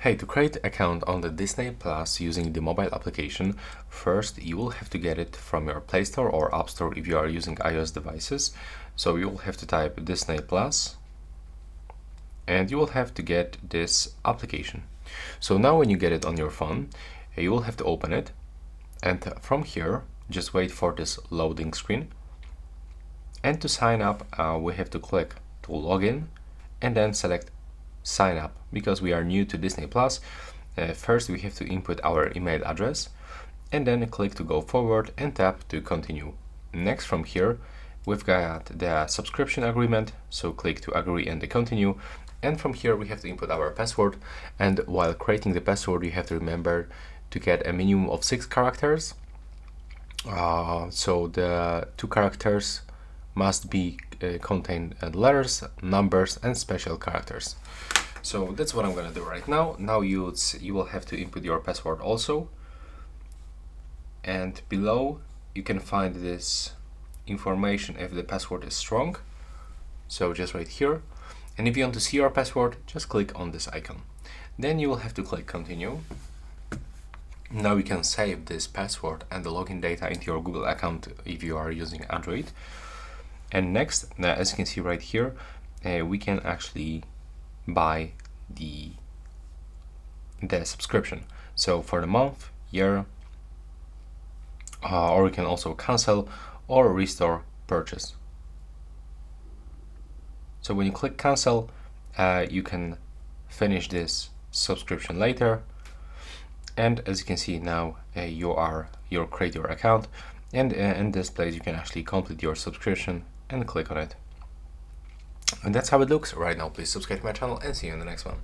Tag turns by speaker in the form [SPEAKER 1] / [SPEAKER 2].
[SPEAKER 1] Hey, to create an account on the Disney Plus using the mobile application, first you will have to get it from your Play Store or App Store if you are using iOS devices. So you will have to type Disney Plus and you will have to get this application. So now when you get it on your phone, you will have to open it, and from here just wait for this loading screen. And to sign up, we have to click to login and then select sign up. Because we are new to Disney Plus, first we have to input our email address and then click to go forward and tap to continue. Next, from here we've got the subscription agreement, so click to agree and to continue. And from here we have to input our password, and while creating the password you have to remember to get a minimum of 6 characters. So the 2 characters must be contain letters, numbers and special characters. So that's what I'm gonna do right now. Now you will have to input your password also, and below you can find this information if the password is strong, so just right here. And if you want to see your password, just click on this icon. Then you will have to click continue. Now you can save this password and the login data into your Google account if you are using Android. And next, as you can see right here, we can actually buy the subscription. So for the month, year, or you can also cancel or restore purchase. So when you click cancel, you can finish this subscription later. And as you can see now, you create your account, and in this place you can actually complete your subscription and click on it. And that's how it looks right now. Please subscribe to my channel and see you in the next one.